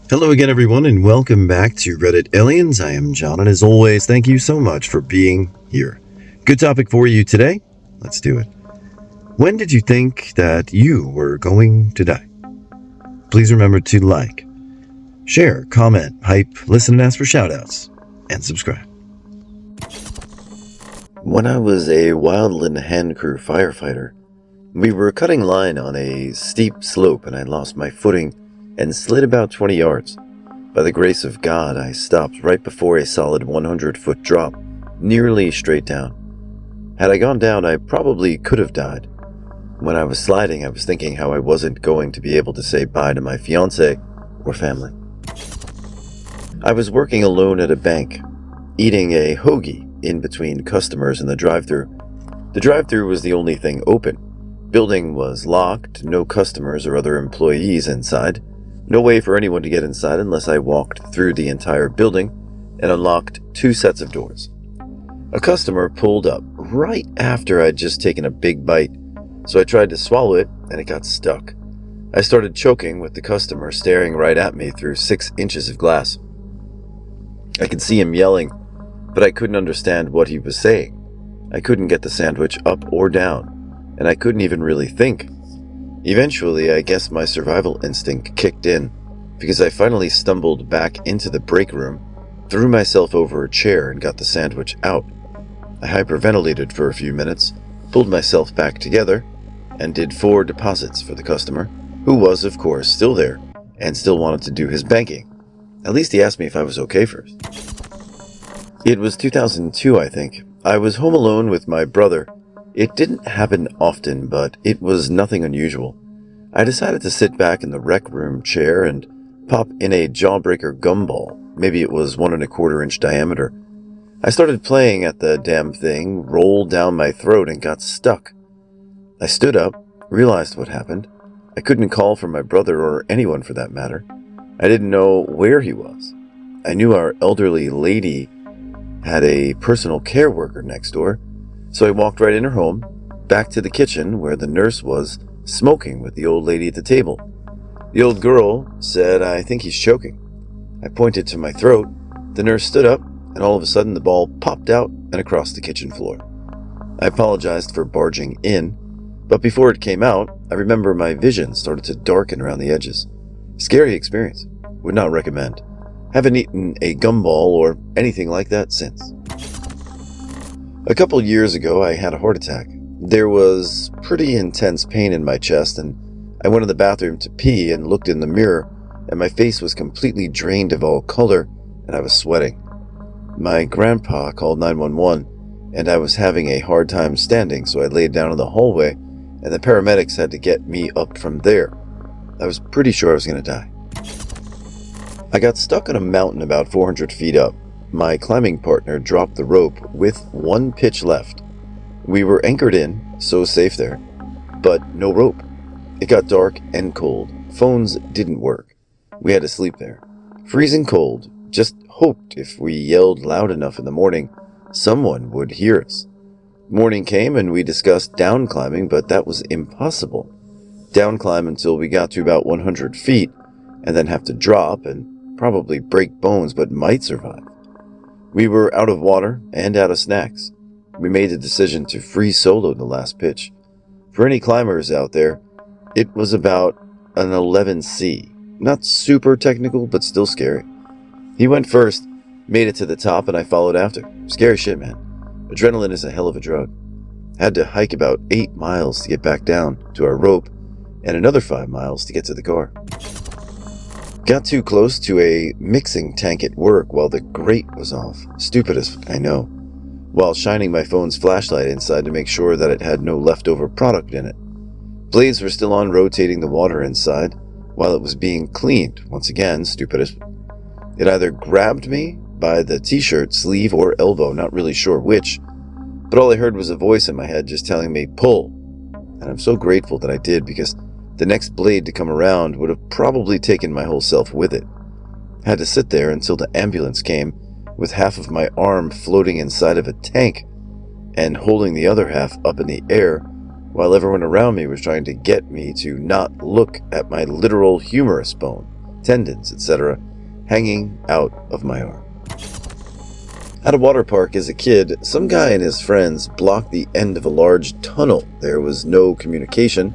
Hello again, everyone, and welcome back to Reddit Aliens. I am John, and as always, thank you so much for being here. Good topic for you today. Let's do it. When did you think that you were going to die? Please remember to like, share, comment, hype, listen, and ask for shoutouts, and subscribe. When I was a wildland hand crew firefighter, we were cutting line on a steep slope and I lost my footing and slid about 20 yards. By the grace of God, I stopped right before a solid 100-foot drop, nearly straight down. Had I gone down, I probably could have died. When I was sliding, I was thinking how I wasn't going to be able to say bye to my fiancé or family. I was working alone at a bank, eating a hoagie in between customers in the drive-thru. The drive-thru was the only thing open. Building was locked, no customers or other employees inside. No way for anyone to get inside unless I walked through the entire building and unlocked 2 sets of doors. A customer pulled up right after I'd just taken a big bite, so I tried to swallow it and it got stuck. I started choking with the customer staring right at me through 6 inches of glass. I could see him yelling, but I couldn't understand what he was saying. I couldn't get the sandwich up or down, and I couldn't even really think. Eventually, I guess my survival instinct kicked in, because I finally stumbled back into the break room, threw myself over a chair and got the sandwich out. I hyperventilated for a few minutes, pulled myself back together, and did 4 deposits for the customer, who was, of course, still there, and still wanted to do his banking. At least he asked me if I was okay first. It was 2002, I think. I was home alone with my brother. It didn't happen often, but it was nothing unusual. I decided to sit back in the rec room chair and pop in a jawbreaker gumball. Maybe it was 1 1/4 inch diameter. I started playing at the damn thing, rolled down my throat, and got stuck. I stood up, realized what happened. I couldn't call for my brother or anyone for that matter. I didn't know where he was. I knew our elderly lady had a personal care worker next door, so I walked right in her home, back to the kitchen where the nurse was smoking with the old lady at the table. The old girl said, "I think he's choking." I pointed to my throat. The nurse stood up, and all of a sudden the ball popped out and across the kitchen floor. I apologized for barging in, but before it came out, I remember my vision started to darken around the edges. Scary experience. Would not recommend. Haven't eaten a gumball or anything like that since. A couple years ago, I had a heart attack. There was pretty intense pain in my chest, and I went to the bathroom to pee and looked in the mirror, and my face was completely drained of all color, and I was sweating. My grandpa called 911, and I was having a hard time standing, so I laid down in the hallway, and the paramedics had to get me up from there. I was pretty sure I was going to die. I got stuck on a mountain about 400 feet up. My climbing partner dropped the rope with 1 pitch left. We were anchored in, so safe there, but no rope. It got dark and cold. Phones didn't work. We had to sleep there. Freezing cold. Just hoped if we yelled loud enough in the morning, someone would hear us. Morning came and we discussed down climbing, but that was impossible. Down climb until we got to about 100 feet, and then have to drop and probably break bones, but might survive. We were out of water and out of snacks. We made the decision to free solo the last pitch. For any climbers out there, it was about an 11C. Not super technical, but still scary. He went first, made it to the top, and I followed after. Scary shit, man. Adrenaline is a hell of a drug. Had to hike about 8 miles to get back down to our rope, and another 5 miles to get to the car. Got too close to a mixing tank at work while the grate was off. Stupidest, I know. While shining my phone's flashlight inside to make sure that it had no leftover product in it. Blades were still on rotating the water inside while it was being cleaned. Once again, stupidest. It either grabbed me by the t-shirt sleeve or elbow, not really sure which, but all I heard was a voice in my head just telling me, "Pull." And I'm so grateful that I did, because the next blade to come around would have probably taken my whole self with it. Had to sit there until the ambulance came, with half of my arm floating inside of a tank and holding the other half up in the air, while everyone around me was trying to get me to not look at my literal humerus bone. tendons, etc., hanging out of my arm. At a water park as a kid, some guy and his friends blocked the end of a large tunnel. There was no communication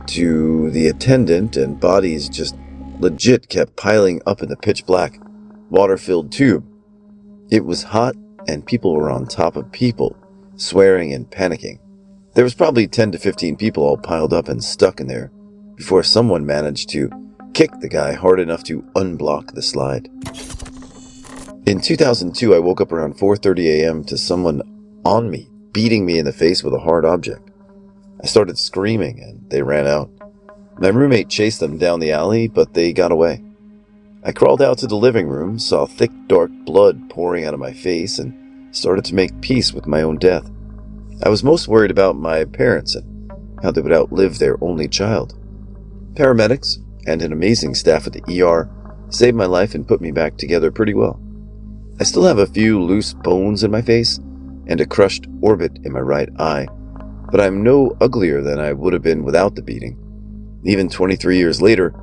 to the attendant, and bodies just legit kept piling up in the pitch black, water-filled tube. It was hot, and people were on top of people, swearing and panicking. There was probably 10 to 15 people all piled up and stuck in there before someone managed to kick the guy hard enough to unblock the slide. In 2002, I woke up around 4:30 a.m. to someone on me, beating me in the face with a hard object. I started screaming, and they ran out. My roommate chased them down the alley, but they got away. I crawled out to the living room, saw thick, dark blood pouring out of my face, and started to make peace with my own death. I was most worried about my parents and how they would outlive their only child. Paramedics and an amazing staff at the ER saved my life and put me back together pretty well. I still have a few loose bones in my face and a crushed orbit in my right eye, but I'm no uglier than I would have been without the beating. Even 23 years later,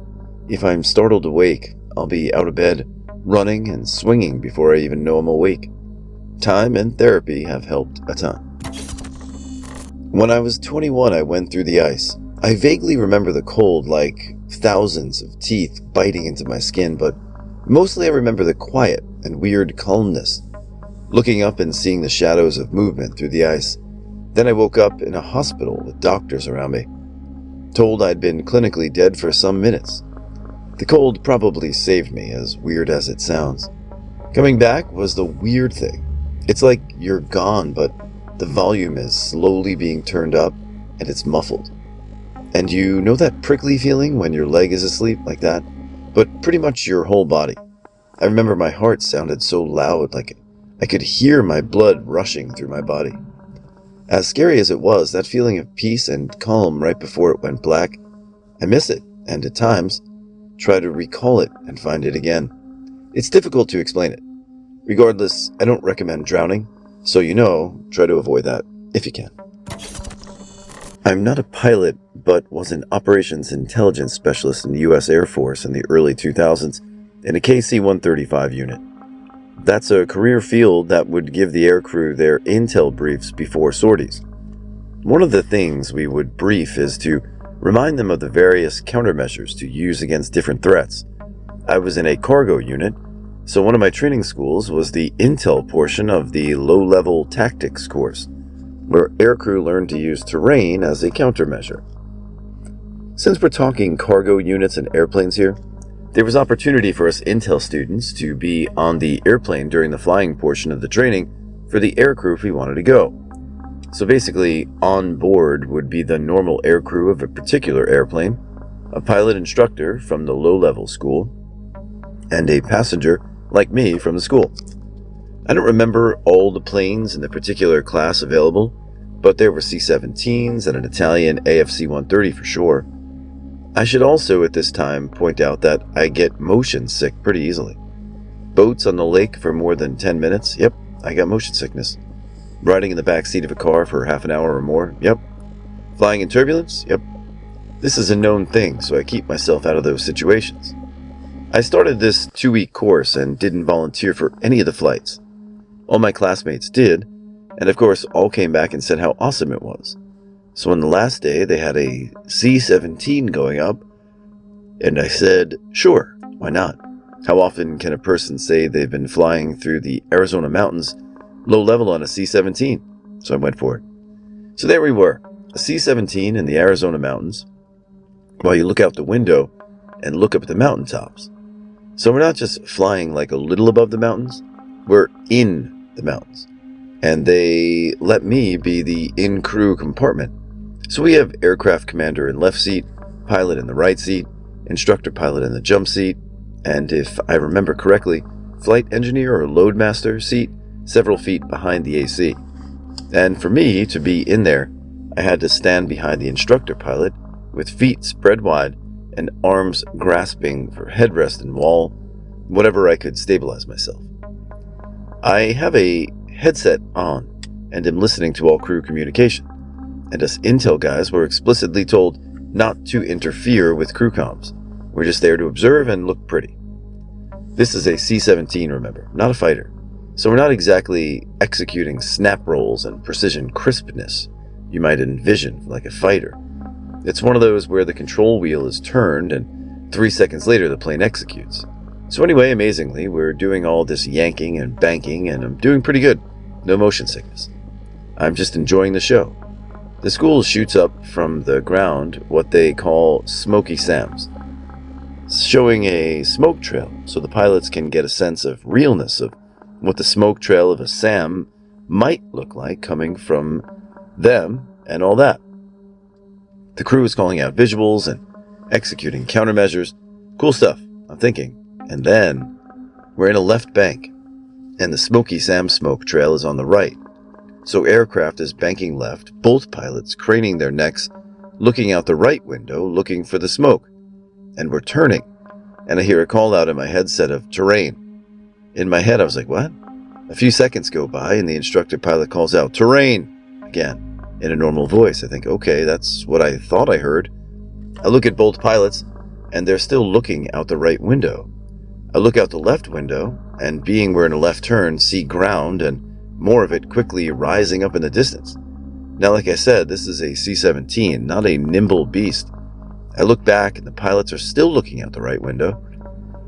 if I'm startled awake, I'll be out of bed, running and swinging before I even know I'm awake. Time and therapy have helped a ton. When I was 21, I went through the ice. I vaguely remember the cold, like thousands of teeth biting into my skin, but mostly I remember the quiet and weird calmness, looking up and seeing the shadows of movement through the ice. Then I woke up in a hospital with doctors around me, told I'd been clinically dead for some minutes. The cold probably saved me, as weird as it sounds. Coming back was the weird thing. It's like you're gone, but the volume is slowly being turned up and it's muffled. And you know that prickly feeling when your leg is asleep like that, but pretty much your whole body. I remember my heart sounded so loud, like I could hear my blood rushing through my body. As scary as it was, that feeling of peace and calm right before it went black, I miss it, and at times, try to recall it and find it again. It's difficult to explain it. Regardless, I don't recommend drowning, so try to avoid that if you can. I'm not a pilot, but was an operations intelligence specialist in the U.S. Air Force in the early 2000s in a KC-135 unit. That's a career field that would give the aircrew their intel briefs before sorties. One of the things we would brief is to remind them of the various countermeasures to use against different threats. I was in a cargo unit, so one of my training schools was the intel portion of the low-level tactics course, where aircrew learned to use terrain as a countermeasure. Since we're talking cargo units and airplanes here, there was opportunity for us intel students to be on the airplane during the flying portion of the training for the aircrew if we wanted to go. So basically, on board would be the normal aircrew of a particular airplane, a pilot instructor from the low-level school, and a passenger like me from the school. I don't remember all the planes in the particular class available, but there were C-17s and an Italian AFC-130 for sure. I should also at this time point out that I get motion sick pretty easily. Boats on the lake for more than 10 minutes, yep, I got motion sickness. Riding in the back seat of a car for half an hour or more, yep. Flying in turbulence, yep. This is a known thing, so I keep myself out of those situations. I started this 2-week course and didn't volunteer for any of the flights. All my classmates did, and of course all came back and said how awesome it was. So on the last day, they had a C-17 going up, and I said, sure, why not? How often can a person say they've been flying through the Arizona mountains low level on a C-17? So I went for it. So there we were, a C-17 in the Arizona mountains, while you look out the window and look up at the mountaintops. So we're not just flying like a little above the mountains, we're in the mountains. And they let me be the in-crew compartment. So we have aircraft commander in left seat, pilot in the right seat, instructor pilot in the jump seat, and if I remember correctly, flight engineer or loadmaster seat several feet behind the AC. And for me to be in there, I had to stand behind the instructor pilot with feet spread wide and arms grasping for headrest and wall, whatever I could stabilize myself. I have a headset on and am listening to all crew communication, and us intel guys were explicitly told not to interfere with crew comms. We're just there to observe and look pretty. This is a C-17, remember, not a fighter. So we're not exactly executing snap rolls and precision crispness you might envision like a fighter. It's one of those where the control wheel is turned and 3 seconds later the plane executes. So anyway, amazingly, we're doing all this yanking and banking and I'm doing pretty good. No motion sickness. I'm just enjoying the show. The school shoots up from the ground what they call Smoky Sams, showing a smoke trail so the pilots can get a sense of realness of what the smoke trail of a SAM might look like coming from them and all that. The crew is calling out visuals and executing countermeasures. Cool stuff, I'm thinking. And then we're in a left bank, and the Smoky Sam smoke trail is on the right. So aircraft is banking left, both pilots craning their necks, looking out the right window, looking for the smoke. And we're turning, and I hear a call out in my headset of terrain. In my head, I was like, what? A few seconds go by, and the instructor pilot calls out, terrain, again, in a normal voice. I think, okay, that's what I thought I heard. I look at both pilots, and they're still looking out the right window. I look out the left window, and being we're in a left turn, see ground, and more of it quickly rising up in the distance. Now, like I said, this is a C-17, not a nimble beast. I look back, and the pilots are still looking out the right window.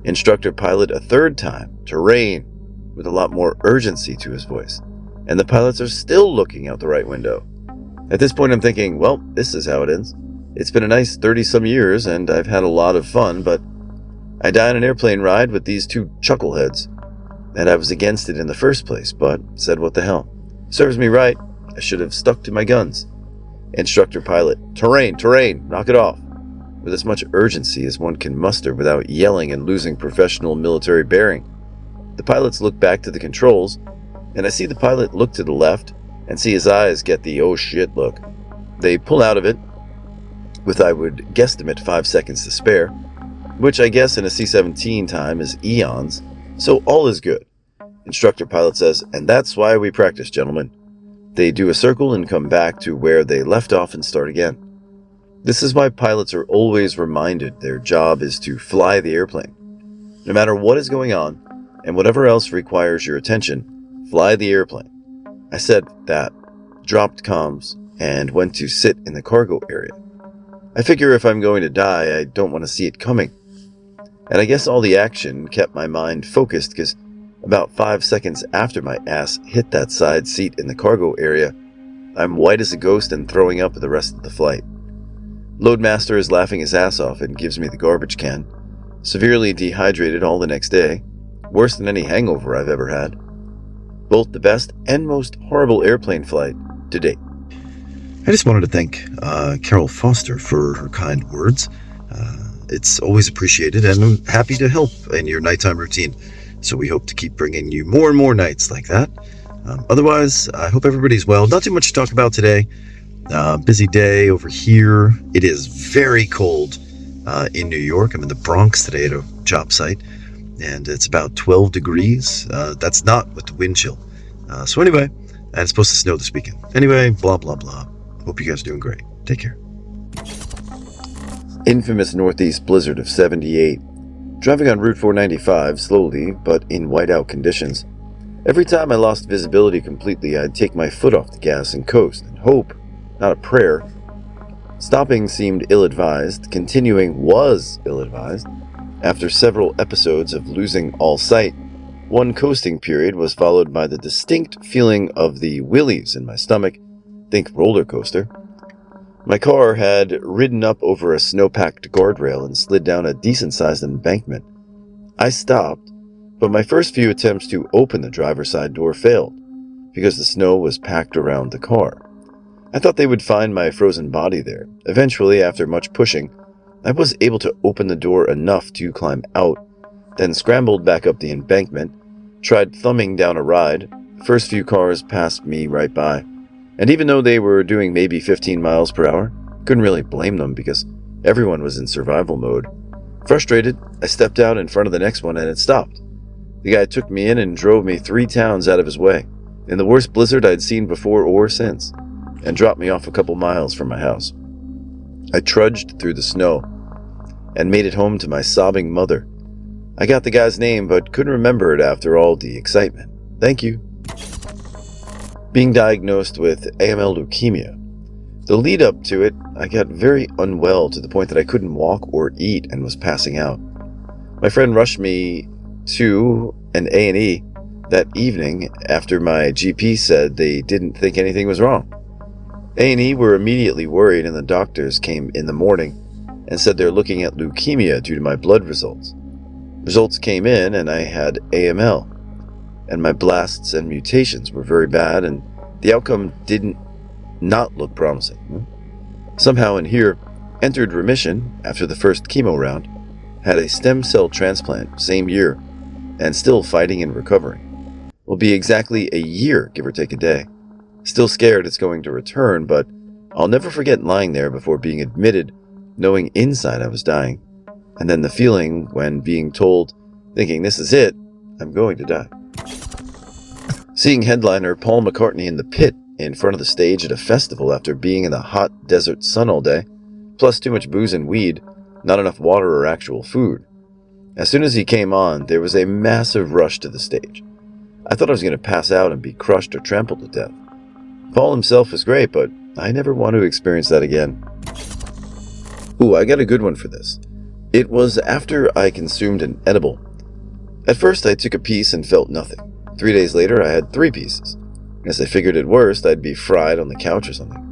Instructor pilot a third time, terrain, with a lot more urgency to his voice. And the pilots are still looking out the right window. At this point, I'm thinking, well, this is how it ends. It's been a nice 30-some years, and I've had a lot of fun, but I die on an airplane ride with these two chuckleheads. And I was against it in the first place, but said what the hell. Serves me right. I should have stuck to my guns. Instructor pilot, terrain, knock it off. With as much urgency as one can muster without yelling and losing professional military bearing. The pilots look back to the controls, and I see the pilot look to the left and see his eyes get the oh shit look. They pull out of it with, I would guesstimate, 5 seconds to spare, which I guess in a C-17 time is eons, so all is good. Instructor pilot says, and that's why we practice, gentlemen. They do a circle and come back to where they left off and start again. This is why pilots are always reminded their job is to fly the airplane. No matter what is going on, and whatever else requires your attention, fly the airplane. I said that, dropped comms, and went to sit in the cargo area. I figure if I'm going to die, I don't want to see it coming. And I guess all the action kept my mind focused because about 5 seconds after my ass hit that side seat in the cargo area, I'm white as a ghost and throwing up the rest of the flight. Loadmaster is laughing his ass off and gives me the garbage can. Severely dehydrated all the next day. Worse than any hangover I've ever had. Both the best and most horrible airplane flight to date. I just wanted to thank Carol Foster for her kind words. It's always appreciated, and I'm happy to help in your nighttime routine. So we hope to keep bringing you more and more nights like that. Otherwise, I hope everybody's well. Not too much to talk about today. Busy day over here. It is very cold in New York. I'm in the Bronx today at a job site, and it's about 12 degrees. That's not with the wind chill. So anyway, and it's supposed to snow this weekend. Anyway, blah, blah, blah. Hope you guys are doing great. Take care. Infamous northeast blizzard of 78. Driving on Route 495 slowly, but in whiteout conditions. Every time I lost visibility completely, I'd take my foot off the gas and coast, and hope, not a prayer. Stopping seemed ill-advised, continuing was ill-advised. After several episodes of losing all sight, one coasting period was followed by the distinct feeling of the willies in my stomach, think roller coaster. My car had ridden up over a snow-packed guardrail and slid down a decent-sized embankment. I stopped, but my first few attempts to open the driver's side door failed, because the snow was packed around the car. I thought they would find my frozen body there. Eventually, after much pushing, I was able to open the door enough to climb out, then scrambled back up the embankment, tried thumbing down a ride. The first few cars passed me right by. And even though they were doing maybe 15 miles per hour, couldn't really blame them because everyone was in survival mode. Frustrated, I stepped out in front of the next one and it stopped. The guy took me in and drove me 3 towns out of his way, in the worst blizzard I'd seen before or since, and dropped me off a couple miles from my house. I trudged through the snow. and made it home to my sobbing mother. I got the guy's name but couldn't remember it after all the excitement. Thank you. Being diagnosed with AML leukemia. The lead up to it, I got very unwell to the point that I couldn't walk or eat and was passing out. My friend rushed me to an A&E that evening after my GP said they didn't think anything was wrong. A&E were immediately worried, and the doctors came in the morning and said they're looking at leukemia due to my blood results. Results came in and I had AML, and my blasts and mutations were very bad, and the outcome didn't not look promising. Somehow in here, entered remission after the first chemo round, had a stem cell transplant same year, and still fighting and recovering. Will be exactly a year, give or take a day. Still scared it's going to return, but I'll never forget lying there before being admitted, knowing inside I was dying, and then the feeling when being told, thinking this is it, I'm going to die. Seeing headliner Paul McCartney in the pit in front of the stage at a festival after being in the hot desert sun all day, plus too much booze and weed, not enough water or actual food. As soon as he came on, there was a massive rush to the stage. I thought I was going to pass out and be crushed or trampled to death. Paul himself was great, but I never want to experience that again. Ooh, I got a good one for this. It was after I consumed an edible. At first I took a piece and felt nothing. 3 days later I had 3 pieces. As I figured at worst I'd be fried on the couch or something.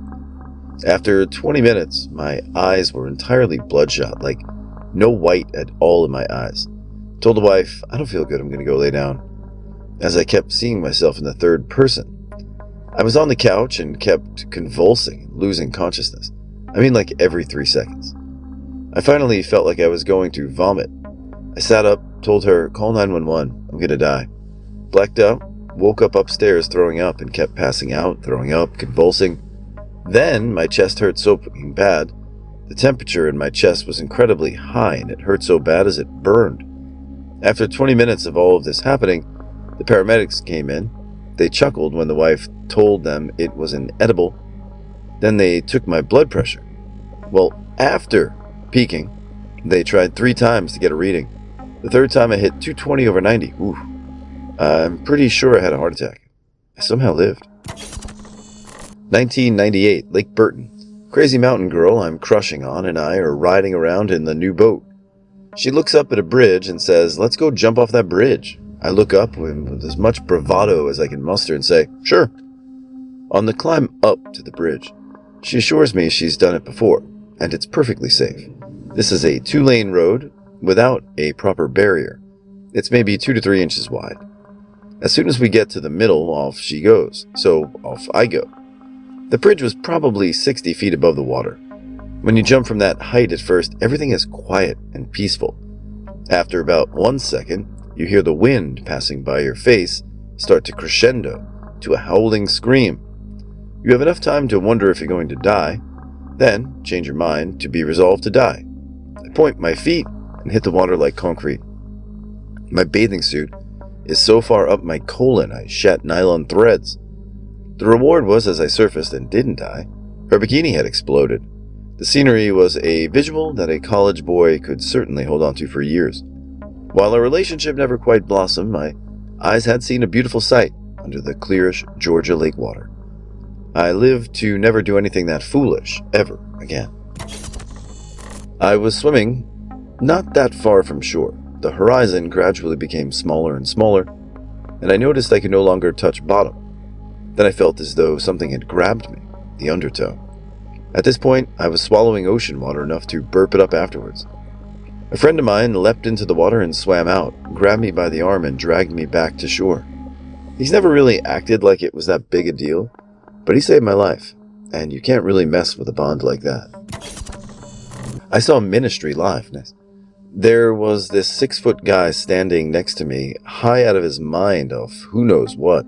After 20 minutes, my eyes were entirely bloodshot, like no white at all in my eyes. Told the wife, I don't feel good, I'm going to go lay down. As I kept seeing myself in the third person. I was on the couch and kept convulsing, losing consciousness. I mean like every 3 seconds. I finally felt like I was going to vomit. I sat up, told her, call 911, I'm going to die. Blacked out, woke up upstairs throwing up and kept passing out, throwing up, convulsing. Then my chest hurt so fucking bad. The temperature in my chest was incredibly high and it hurt so bad as it burned. After 20 minutes of all of this happening, the paramedics came in. They chuckled when the wife told them it was an edible. Then they took my blood pressure. Well, after peaking, they tried 3 times to get a reading. The third time I hit 220 over 90. Ooh. I'm pretty sure I had a heart attack. I somehow lived. 1998, Lake Burton. Crazy mountain girl I'm crushing on and I are riding around in the new boat. She looks up at a bridge and says, let's go jump off that bridge. I look up with as much bravado as I can muster and say, sure. On the climb up to the bridge, she assures me she's done it before, and it's perfectly safe. This is a 2-lane road without a proper barrier. It's maybe 2 to 3 inches wide. As soon as we get to the middle, off she goes, so off I go. The bridge was probably 60 feet above the water. When you jump from that height at first, everything is quiet and peaceful. After about 1 second, you hear the wind passing by your face start to crescendo to a howling scream. You have enough time to wonder if you're going to die, then change your mind to be resolved to die. I point my feet and hit the water like concrete. My bathing suit is so far up my colon I shat nylon threads. The reward was as I surfaced and didn't die, her bikini had exploded. The scenery was a visual that a college boy could certainly hold on to for years. While our relationship never quite blossomed, my eyes had seen a beautiful sight under the clearish Georgia lake water. I lived to never do anything that foolish, ever again. I was swimming not that far from shore. The horizon gradually became smaller and smaller, and I noticed I could no longer touch bottom. Then I felt as though something had grabbed me, the undertow. At this point, I was swallowing ocean water enough to burp it up afterwards. A friend of mine leapt into the water and swam out, grabbed me by the arm and dragged me back to shore. He's never really acted like it was that big a deal, but he saved my life, and you can't really mess with a bond like that. I saw Ministry live. There was this 6-foot guy standing next to me, high out of his mind of who knows what.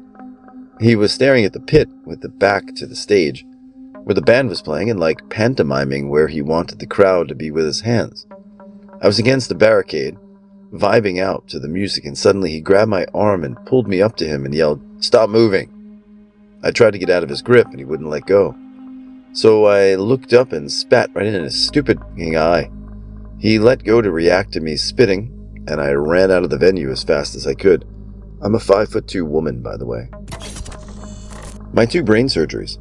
He was staring at the pit with the back to the stage, where the band was playing and like pantomiming where he wanted the crowd to be with his hands. I was against the barricade, vibing out to the music, and suddenly he grabbed my arm and pulled me up to him and yelled, "Stop moving!" I tried to get out of his grip and he wouldn't let go. So I looked up and spat right in his stupid eye. He let go to react to me spitting, and I ran out of the venue as fast as I could. I'm a 5'2" woman, by the way. My 2 brain surgeries.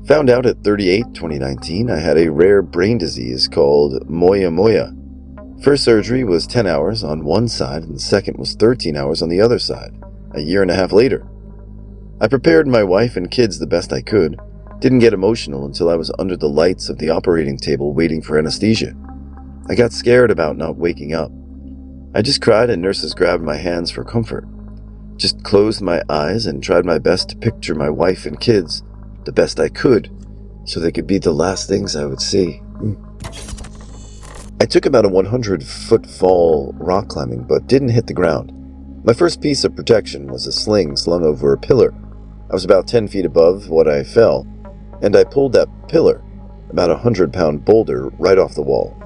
Found out at 38, 2019, I had a rare brain disease called moya moya. First surgery was 10 hours on one side, and the second was 13 hours on the other side, a year and a half later. I prepared my wife and kids the best I could, didn't get emotional until I was under the lights of the operating table waiting for anesthesia. I got scared about not waking up. I just cried and nurses grabbed my hands for comfort. Just closed my eyes and tried my best to picture my wife and kids the best I could so they could be the last things I would see. I took about a 100-foot fall rock climbing but didn't hit the ground. My first piece of protection was a sling slung over a pillar. I was about 10 feet above what I fell, and I pulled that pillar, about a 100-pound boulder, right off the wall.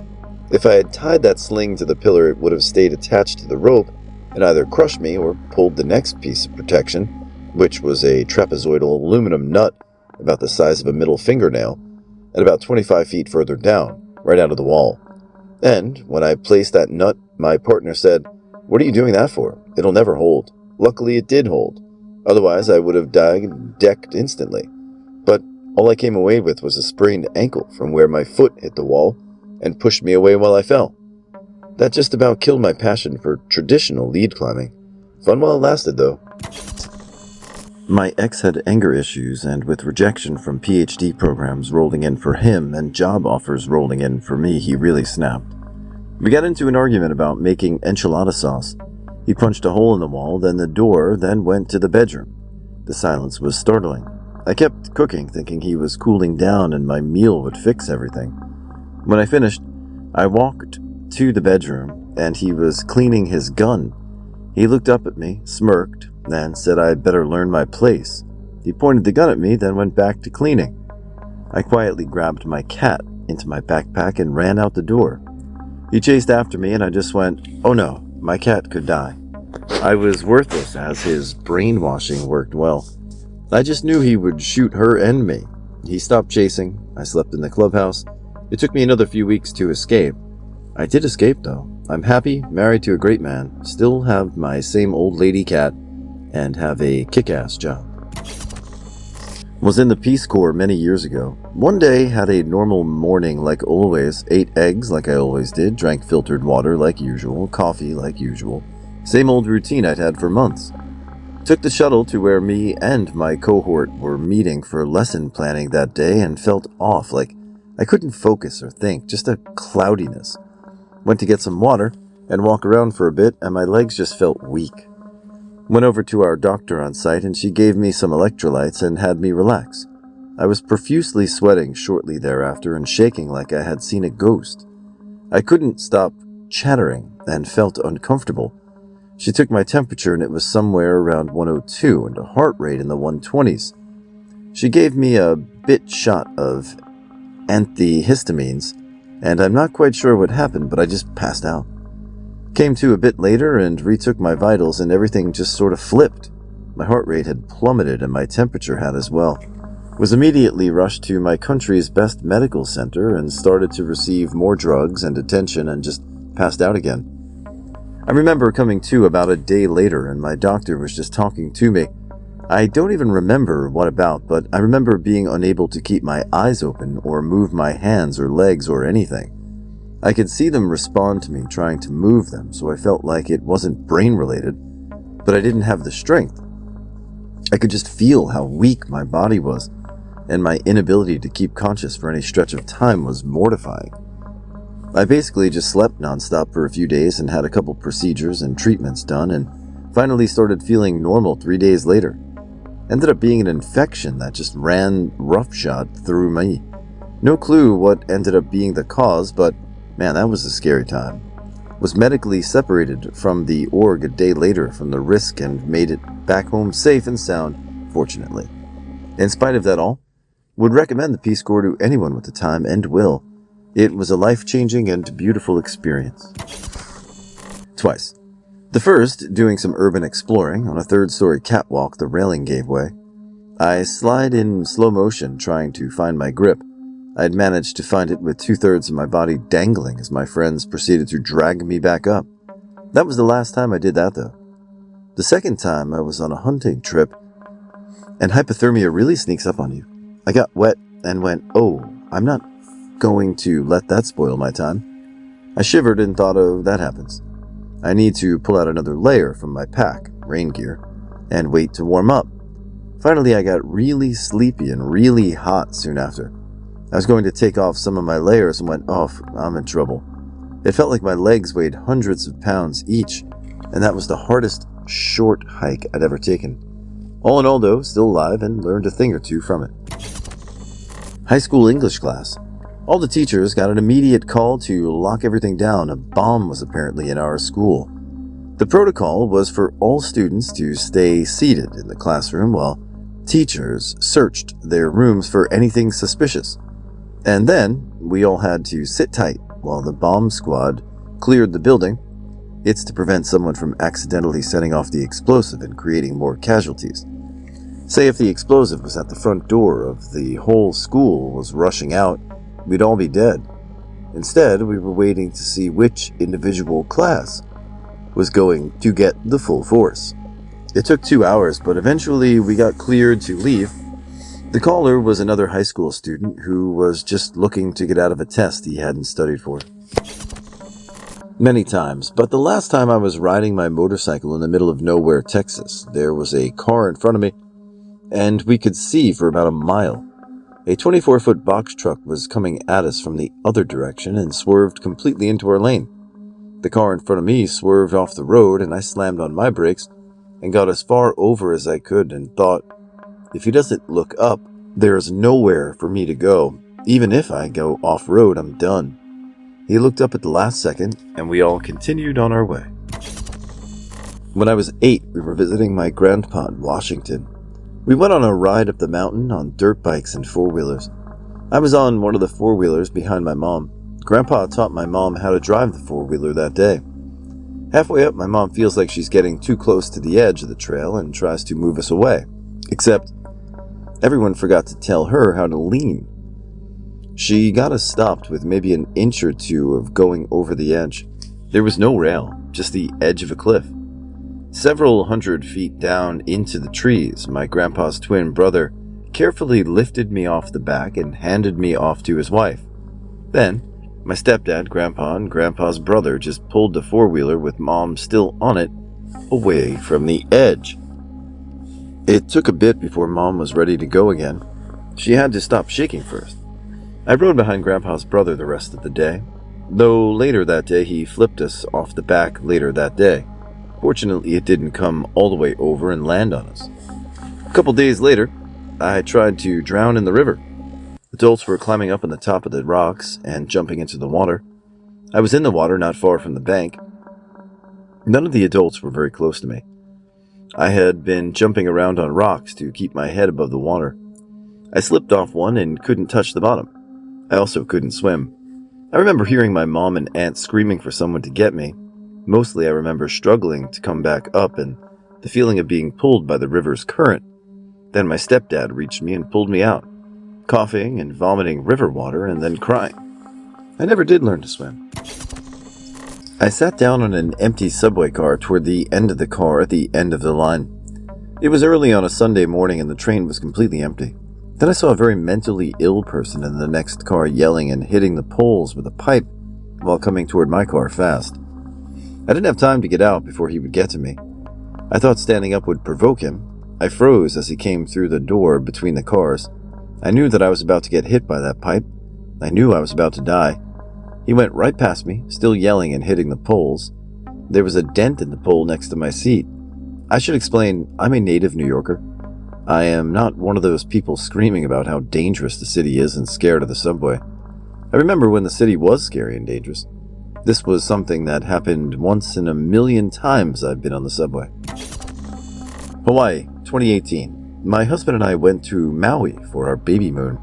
If I had tied that sling to the pillar, it would have stayed attached to the rope and either crushed me or pulled the next piece of protection, which was a trapezoidal aluminum nut about the size of a middle fingernail, at about 25 feet further down, right out of the wall. And when I placed that nut, my partner said, "What are you doing that for? It'll never hold." Luckily, it did hold. Otherwise, I would have decked instantly. But all I came away with was a sprained ankle from where my foot hit the wall and pushed me away while I fell. That just about killed my passion for traditional lead climbing. Fun while it lasted, though. My ex had anger issues, and with rejection from PhD programs rolling in for him and job offers rolling in for me, he really snapped. We got into an argument about making enchilada sauce. He punched a hole in the wall, then the door, then went to the bedroom. The silence was startling. I kept cooking, thinking he was cooling down and my meal would fix everything. When I finished, I walked to the bedroom, and he was cleaning his gun. He looked up at me, smirked, and said I'd better learn my place. He pointed the gun at me, then went back to cleaning. I quietly grabbed my cat into my backpack and ran out the door. He chased after me, and I just went, "Oh no, my cat could die." I was worthless, as his brainwashing worked well. I just knew he would shoot her and me. He stopped chasing. I slept in the clubhouse. It took me another few weeks to escape. I did escape, though. I'm happy, married to a great man, still have my same old lady cat, and have a kick-ass job. Was in the Peace Corps many years ago. One day, had a normal morning like always, ate eggs like I always did, drank filtered water like usual, coffee like usual. Same old routine I'd had for months. Took the shuttle to where me and my cohort were meeting for lesson planning that day and felt off, like I couldn't focus or think, just a cloudiness. Went to get some water and walk around for a bit, and my legs just felt weak. Went over to our doctor on site, and she gave me some electrolytes and had me relax. I was profusely sweating shortly thereafter and shaking like I had seen a ghost. I couldn't stop chattering and felt uncomfortable. She took my temperature, and it was somewhere around 102 and a heart rate in the 120s. She gave me a bit shot of antihistamines, and I'm not quite sure what happened, but I just passed out. Came to a bit later and retook my vitals, and everything just sort of flipped. My heart rate had plummeted and my temperature had as well. Was immediately rushed to my country's best medical center and started to receive more drugs and attention and just passed out again. I remember coming to about a day later, and my doctor was just talking to me. I don't even remember what about, but I remember being unable to keep my eyes open or move my hands or legs or anything. I could see them respond to me trying to move them, so I felt like it wasn't brain-related, but I didn't have the strength. I could just feel how weak my body was, and my inability to keep conscious for any stretch of time was mortifying. I basically just slept nonstop for a few days and had a couple procedures and treatments done, and finally started feeling normal 3 days later. Ended up being an infection that just ran roughshod through me. No clue what ended up being the cause, but man, that was a scary time. Was medically separated from the org a day later from the risk and made it back home safe and sound, fortunately. In spite of that all, would recommend the Peace Corps to anyone with the time and will. It was a life-changing and beautiful experience. Twice. The first, doing some urban exploring. On a third-story catwalk, the railing gave way. I slide in slow motion, trying to find my grip. I'd managed to find it with 2/3 of my body dangling as my friends proceeded to drag me back up. That was the last time I did that, though. The second time I was on a hunting trip, and hypothermia really sneaks up on you. I got wet and went, oh, I'm not going to let that spoil my time. I shivered and thought, oh, that happens. I need to pull out another layer from my pack, rain gear, and wait to warm up. Finally, I got really sleepy and really hot soon after. I was going to take off some of my layers and went, oh, I'm in trouble. It felt like my legs weighed hundreds of pounds each, and that was the hardest short hike I'd ever taken. All in all, though, still alive and learned a thing or two from it. High school English class. All the teachers got an immediate call to lock everything down. A bomb was apparently in our school. The protocol was for all students to stay seated in the classroom while teachers searched their rooms for anything suspicious. And then we all had to sit tight while the bomb squad cleared the building. It's to prevent someone from accidentally setting off the explosive and creating more casualties. Say if the explosive was at the front door of the whole school was rushing out, we'd all be dead. Instead, we were waiting to see which individual class was going to get the full force. It took 2 hours, but eventually we got cleared to leave. The caller was another high school student who was just looking to get out of a test he hadn't studied for. Many times, but the last time I was riding my motorcycle in the middle of nowhere, Texas. There was a car in front of me, and we could see for about a mile. A 24-foot box truck was coming at us from the other direction and swerved completely into our lane. The car in front of me swerved off the road, and I slammed on my brakes and got as far over as I could and thought, if he doesn't look up, there is nowhere for me to go. Even if I go off-road, I'm done. He looked up at the last second, and we all continued on our way. When I was 8, we were visiting my grandpa in Washington. We went on a ride up the mountain on dirt bikes and four-wheelers. I was on one of the four-wheelers behind my mom. Grandpa taught my mom how to drive the four-wheeler that day. Halfway up, my mom feels like she's getting too close to the edge of the trail and tries to move us away. Except, everyone forgot to tell her how to lean. She got us stopped with maybe an inch or two of going over the edge. There was no rail, just the edge of a cliff. Several hundred feet down into the trees, my grandpa's twin brother carefully lifted me off the back and handed me off to his wife. Then, my stepdad, grandpa, and grandpa's brother just pulled the four-wheeler with mom still on it away from the edge. It took a bit before mom was ready to go again. She had to stop shaking first. I rode behind grandpa's brother the rest of the day, though later that day he flipped us off the back later that day. Fortunately, it didn't come all the way over and land on us. A couple days later, I tried to drown in the river. Adults were climbing up on the top of the rocks and jumping into the water. I was in the water not far from the bank. None of the adults were very close to me. I had been jumping around on rocks to keep my head above the water. I slipped off one and couldn't touch the bottom. I also couldn't swim. I remember hearing my mom and aunt screaming for someone to get me. Mostly I remember struggling to come back up and the feeling of being pulled by the river's current. Then my stepdad reached me and pulled me out, coughing and vomiting river water and then crying. I never did learn to swim. I sat down on an empty subway car toward the end of the car at the end of the line. It was early on a Sunday morning and the train was completely empty. Then I saw a very mentally ill person in the next car yelling and hitting the poles with a pipe while coming toward my car fast. I didn't have time to get out before he would get to me. I thought standing up would provoke him. I froze as he came through the door between the cars. I knew that I was about to get hit by that pipe. I knew I was about to die. He went right past me, still yelling and hitting the poles. There was a dent in the pole next to my seat. I should explain, I'm a native New Yorker. I am not one of those people screaming about how dangerous the city is and scared of the subway. I remember when the city was scary and dangerous. This was something that happened once in a million times I've been on the subway. Hawaii, 2018. My husband and I went to Maui for our baby moon.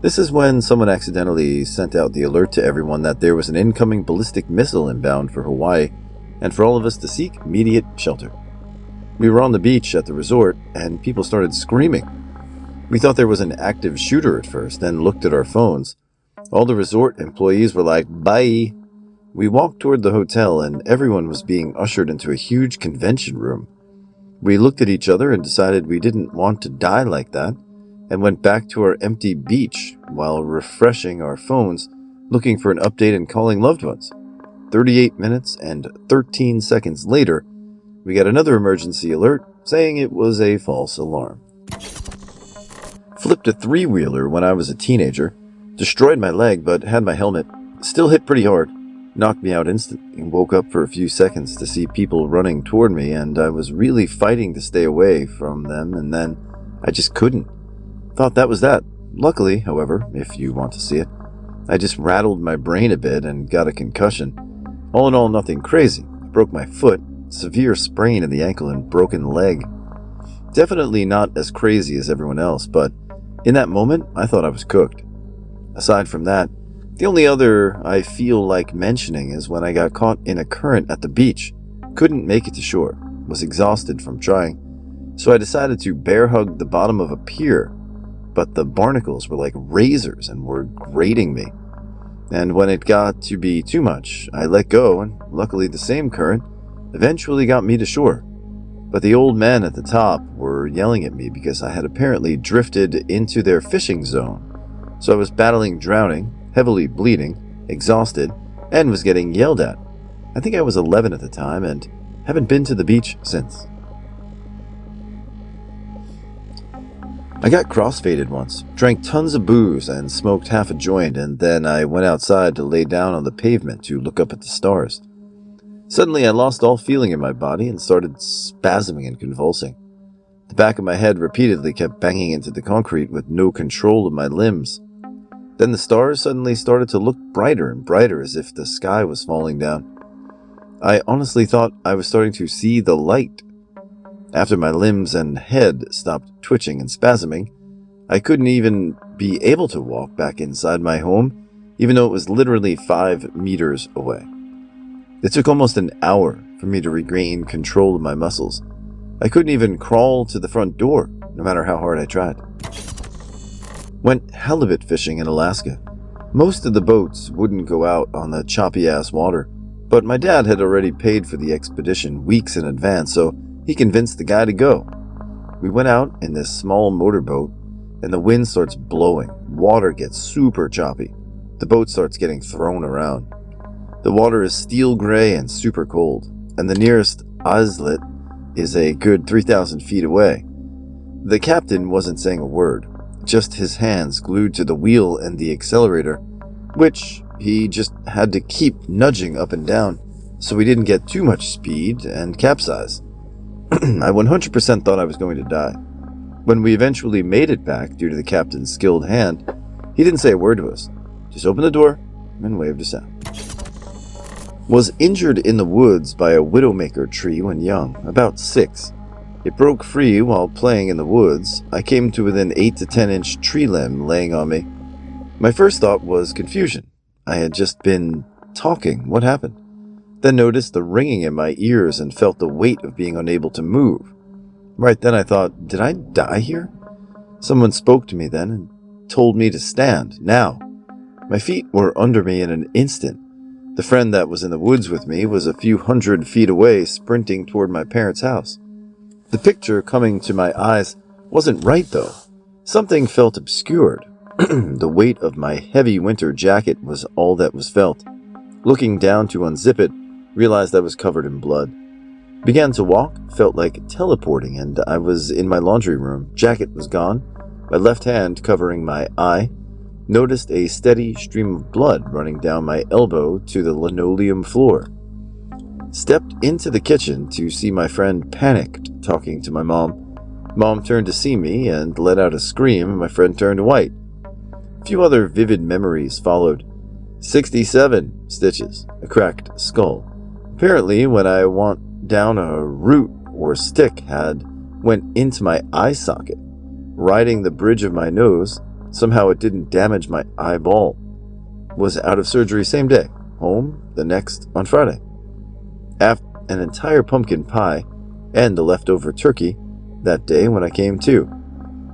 This is when someone accidentally sent out the alert to everyone that there was an incoming ballistic missile inbound for Hawaii and for all of us to seek immediate shelter. We were on the beach at the resort and people started screaming. We thought there was an active shooter at first and looked at our phones. All the resort employees were like, bye. We walked toward the hotel and everyone was being ushered into a huge convention room. We looked at each other and decided we didn't want to die like that and went back to our empty beach while refreshing our phones, looking for an update and calling loved ones. 38 minutes and 13 seconds later, we got another emergency alert saying it was a false alarm. Flipped a three-wheeler when I was a teenager, destroyed my leg but had my helmet, still hit pretty hard, knocked me out instantly, and woke up for a few seconds to see people running toward me, and I was really fighting to stay away from them, and then I just couldn't. Thought that was that. Luckily, however, if you want to see it, I just rattled my brain a bit and got a concussion. All in all, nothing crazy. I broke my foot, severe sprain in the ankle and broken leg. Definitely not as crazy as everyone else, but in that moment, I thought I was cooked. Aside from that, the only other I feel like mentioning is when I got caught in a current at the beach. Couldn't make it to shore. Was exhausted from trying. So I decided to bear hug the bottom of a pier, but the barnacles were like razors and were grating me. And when it got to be too much, I let go, and luckily the same current eventually got me to shore. But the old men at the top were yelling at me because I had apparently drifted into their fishing zone. So I was battling drowning, heavily bleeding, exhausted, and was getting yelled at. I think I was 11 at the time and haven't been to the beach since. I got crossfaded once, drank tons of booze and smoked half a joint, and then I went outside to lay down on the pavement to look up at the stars. Suddenly I lost all feeling in my body and started spasming and convulsing. The back of my head repeatedly kept banging into the concrete with no control of my limbs. Then the stars suddenly started to look brighter and brighter as if the sky was falling down. I honestly thought I was starting to see the light. After my limbs and head stopped twitching and spasming, I couldn't even be able to walk back inside my home, even though it was literally 5 meters away. It took almost an hour for me to regain control of my muscles. I couldn't even crawl to the front door, no matter how hard I tried. Went halibut fishing in Alaska. Most of the boats wouldn't go out on the choppy-ass water, but my dad had already paid for the expedition weeks in advance, so he convinced the guy to go. We went out in this small motorboat, and the wind starts blowing. Water gets super choppy. The boat starts getting thrown around. The water is steel gray and super cold, and the nearest islet is a good 3,000 feet away. The captain wasn't saying a word, just his hands glued to the wheel and the accelerator, which he just had to keep nudging up and down so we didn't get too much speed and capsize. I 100% thought I was going to die. When we eventually made it back due to the captain's skilled hand, he didn't say a word to us, just opened the door and waved us out. Was injured in the woods by a widowmaker tree when young, about 6. It broke free while playing in the woods. I came to within 8 to 10 inch tree limb laying on me. My first thought was confusion. I had just been talking. What happened? Then noticed the ringing in my ears and felt the weight of being unable to move. Right then I thought, did I die here? Someone spoke to me then and told me to stand, now. My feet were under me in an instant. The friend that was in the woods with me was a few 100 feet away, sprinting toward my parents' house. The picture coming to my eyes wasn't right, though. Something felt obscured. The weight of my heavy winter jacket was all that was felt. Looking down to unzip it, realized I was covered in blood. Began to walk, felt like teleporting, and I was in my laundry room. Jacket was gone, my left hand covering my eye. Noticed a steady stream of blood running down my elbow to the linoleum floor. Stepped into the kitchen to see my friend panicked, talking to my mom. Mom turned to see me and let out a scream, and my friend turned white. A few other vivid memories followed. 67 stitches, a cracked skull. Apparently, when I went down a root or stick went into my eye socket, riding the bridge of my nose. Somehow it didn't damage my eyeball. Was out of surgery same day. Home the next on Friday. After an entire pumpkin pie and the leftover turkey that day when I came to.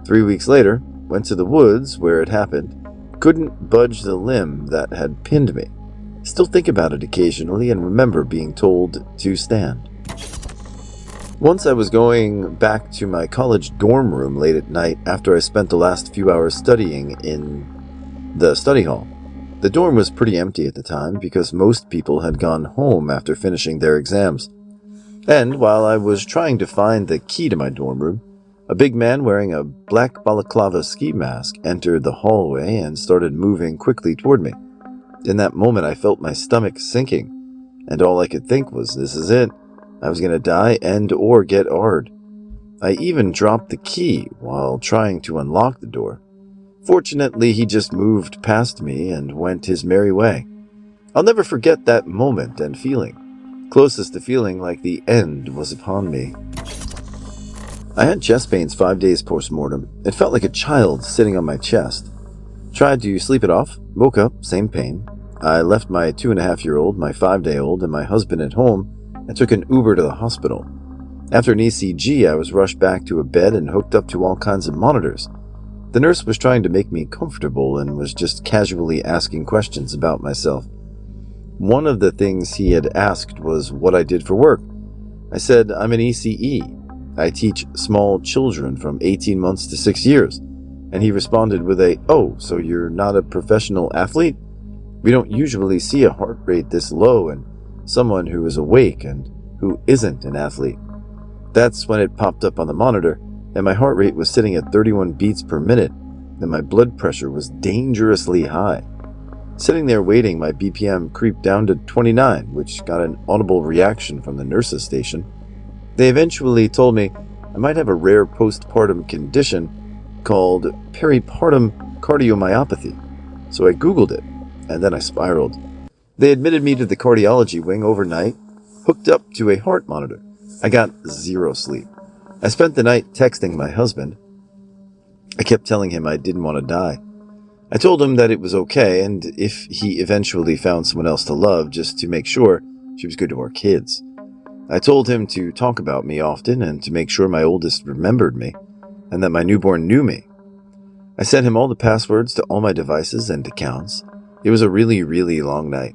3 weeks later, went to the woods where it happened. couldn't budge the limb that had pinned me. Still think about it occasionally and remember being told to stand. Once I was going back to my college dorm room late at night after I spent the last few hours studying in the study hall. The dorm was pretty empty at the time because most people had gone home after finishing their exams. And while I was trying to find the key to my dorm room, a big man wearing a black balaclava ski mask entered the hallway and started moving quickly toward me. In that moment, I felt my stomach sinking, and all I could think was, this is it. I was going to die and or get AR'd. I even dropped the key while trying to unlock the door. Fortunately, he just moved past me and went his merry way. I'll never forget that moment and feeling, closest to feeling like the end was upon me. I had chest pains 5 days post-mortem. It felt like a child sitting on my chest. Tried to sleep it off, woke up, same pain. I left my 2.5-year-old, my 5-day-old, and my husband at home and took an Uber to the hospital. After an ECG, I was rushed back to a bed and hooked up to all kinds of monitors. The nurse was trying to make me comfortable and was just casually asking questions about myself. One of the things he had asked was what I did for work. I said, I'm an ECE. I teach small children from 18 months to 6 years. And he responded with oh, so you're not a professional athlete? We don't usually see a heart rate this low in someone who is awake and who isn't an athlete. That's when it popped up on the monitor, and my heart rate was sitting at 31 beats per minute, and my blood pressure was dangerously high. Sitting there waiting, my BPM creeped down to 29, which got an audible reaction from the nurses station. They eventually told me I might have a rare postpartum condition called peripartum cardiomyopathy, so I Googled it, and then I spiraled. They admitted me to the cardiology wing overnight, hooked up to a heart monitor. I got zero sleep. I spent the night texting my husband. I kept telling him I didn't want to die. I told him that it was okay, and if he eventually found someone else to love, just to make sure she was good to our kids. I told him to talk about me often and to make sure my oldest remembered me, and that my newborn knew me. I sent him all the passwords to all my devices and accounts. It was a really, really long night.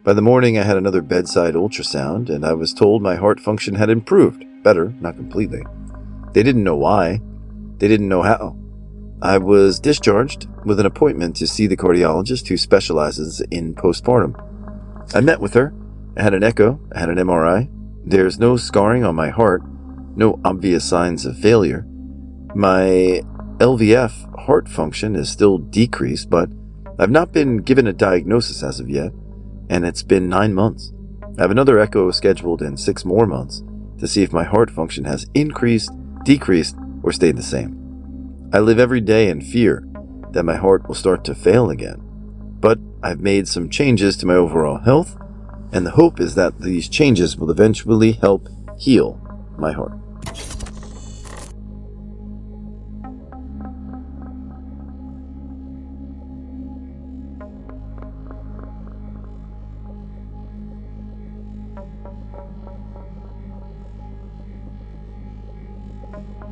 By the morning, I had another bedside ultrasound, and I was told my heart function had improved. Better, not completely. They didn't know why. They didn't know how. I was discharged with an appointment to see the cardiologist who specializes in postpartum. I met with her. I had an echo. I had an MRI. There's no scarring on my heart. No obvious signs of failure. My LVF heart function is still decreased, but I've not been given a diagnosis as of yet, and it's been 9 months. I have another echo scheduled in 6 more months to see if my heart function has increased, decreased, or stayed the same. I live every day in fear that my heart will start to fail again, but I've made some changes to my overall health, and the hope is that these changes will eventually help heal my heart.